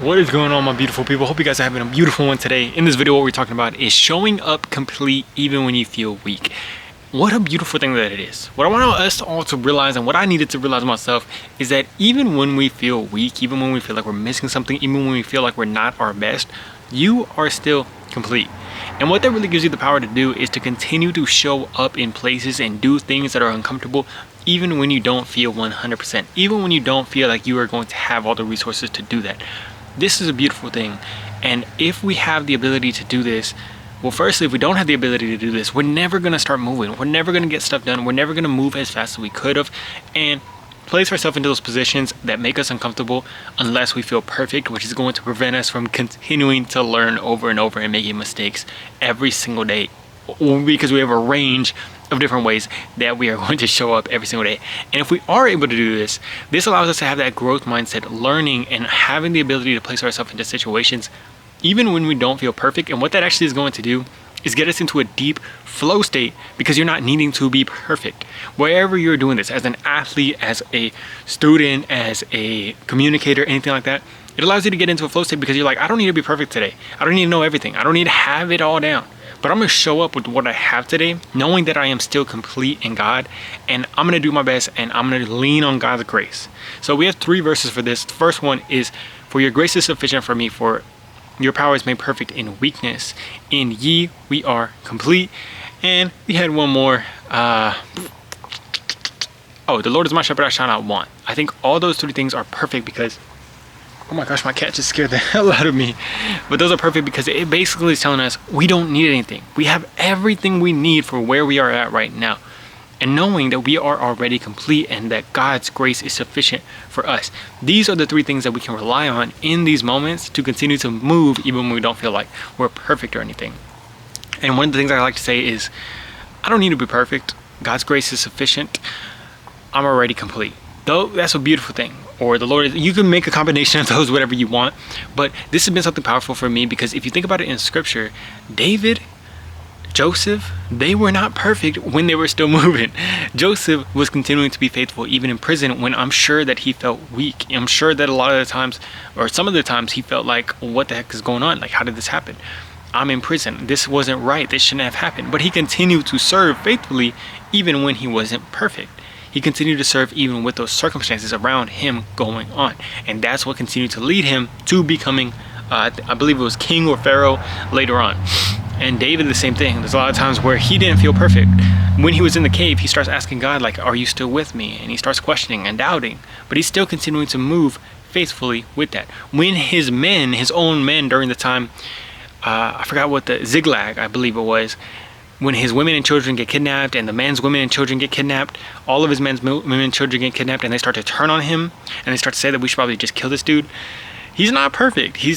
What is going on, my beautiful people? Hope you guys are having a beautiful one today. In this video, what we're talking about is showing up complete even when you feel weak. What a beautiful thing that it is. What I want us all to realize, and what I needed to realize myself, is that even when we feel weak, even when we feel like we're missing something, even when we feel like we're not our best, you are still complete. And what that really gives you the power to do is to continue to show up in places and do things that are uncomfortable, even when you don't feel 100%, even when you don't feel like you are going to have all the resources to do that. This is a beautiful thing. And if we have the ability to do this, well, firstly, if we don't have the ability to do this, we're never going to start moving. We're never going to get stuff done. We're never going to move as fast as we could have and place ourselves into those positions that make us uncomfortable unless we feel perfect, which is going to prevent us from continuing to learn over and over and making mistakes every single day, because we have a range of different ways that we are going to show up every single day. And if we are able to do this, this allows us to have that growth mindset, learning and having the ability to place ourselves into situations even when we don't feel perfect. And what that actually is going to do is get us into a deep flow state, because you're not needing to be perfect. Wherever you're doing this, as an athlete, as a student, as a communicator, anything like that, it allows you to get into a flow state because you're like, I don't need to be perfect today. I don't need to know everything. I don't need to have it all down. But I'm going to show up with what I have today, knowing that I am still complete in God, and I'm going to do my best, and I'm going to lean on God's grace. So we have 3 verses for this. The first one is, for your grace is sufficient for me, for your power is made perfect in weakness. In ye we are complete. And we had one more. The Lord is my shepherd, I shall not want. I think all those 3 things are perfect because, oh my gosh, my cat just scared the hell out of me. But those are perfect because it basically is telling us we don't need anything. We have everything we need for where we are at right now. And knowing that we are already complete and that God's grace is sufficient for us. These are the 3 things that we can rely on in these moments to continue to move even when we don't feel like we're perfect or anything. And one of the things I like to say is, I don't need to be perfect. God's grace is sufficient. I'm already complete. Though that's a beautiful thing. Or the Lord, you can make a combination of those, whatever you want. But this has been something powerful for me, because if you think about it in scripture, David, Joseph, they were not perfect when they were still moving. Joseph was continuing to be faithful even in prison, when I'm sure that he felt weak. I'm sure that a lot of the times, or some of the times, he felt like, what the heck is going on? Like, how did this happen? I'm in prison. This wasn't right. This shouldn't have happened. But he continued to serve faithfully even when he wasn't perfect. He continued to serve even with those circumstances around him going on. And that's what continued to lead him to becoming, I believe it was king or pharaoh later on. And David, the same thing. There's a lot of times where he didn't feel perfect. When he was in the cave, he starts asking God, like, are you still with me? And he starts questioning and doubting. But he's still continuing to move faithfully with that. When his men, his own men during the time, I forgot what the Ziklag, I believe it was, when his women and children get kidnapped and the men's women and children get kidnapped, all of his men's women and children get kidnapped, and they start to turn on him and they start to say that we should probably just kill this dude. He's not perfect. He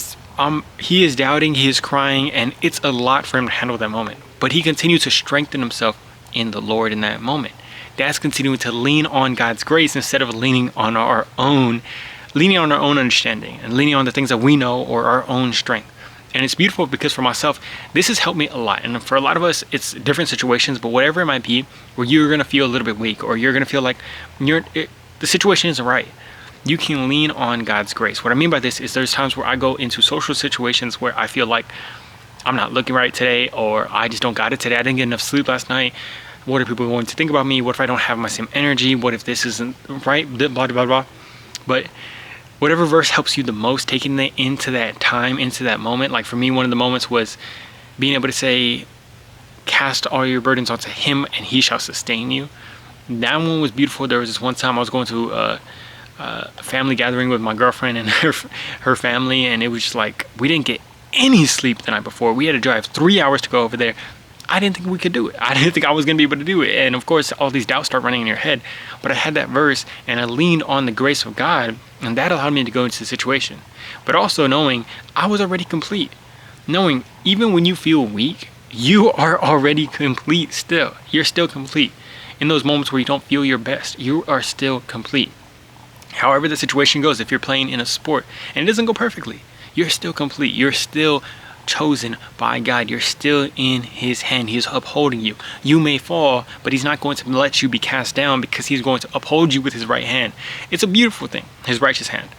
is doubting, he is crying, and it's a lot for him to handle that moment. But he continues to strengthen himself in the Lord in that moment. That's continuing to lean on God's grace instead of leaning on our own understanding and leaning on the things that we know or our own strength. And it's beautiful because for myself, this has helped me a lot. And for a lot of us, it's different situations, but whatever it might be, where you're going to feel a little bit weak, or you're going to feel like the situation isn't right, you can lean on God's grace. What I mean by this is, there's times where I go into social situations where I feel like I'm not looking right today, or I just don't got it today. I didn't get enough sleep last night. What are people going to think about me? What if I don't have my same energy? What if this isn't right? Blah, blah, blah, blah. But whatever verse helps you the most, taking it into that time, into that moment. Like for me, one of the moments was being able to say, cast all your burdens onto him and he shall sustain you. That one was beautiful. There was this one time I was going to a family gathering with my girlfriend and her family, and it was just like, we didn't get any sleep the night before. We had to drive 3 hours to go over there. I didn't think we could do it. I didn't think I was going to be able to do it. And of course, all these doubts start running in your head. But I had that verse and I leaned on the grace of God, and that allowed me to go into the situation. But also knowing I was already complete. Knowing even when you feel weak, you are already complete still. You're still complete. In those moments where you don't feel your best, you are still complete. However the situation goes, if you're playing in a sport and it doesn't go perfectly, you're still complete. You're still chosen by God. You're still in his hand. He is upholding you. You may fall, but he's not going to let you be cast down, because he's going to uphold you with his right hand. It's a beautiful thing, his righteous hand.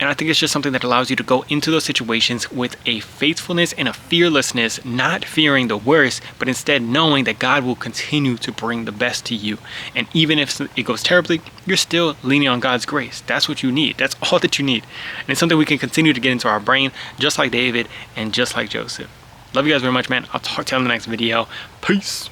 And I think it's just something that allows you to go into those situations with a faithfulness and a fearlessness, not fearing the worst, but instead knowing that God will continue to bring the best to you. And even if it goes terribly, you're still leaning on God's grace. That's what you need. That's all that you need. And it's something we can continue to get into our brain, just like David and just like Joseph. Love you guys very much, man. I'll talk to you on the next video. Peace.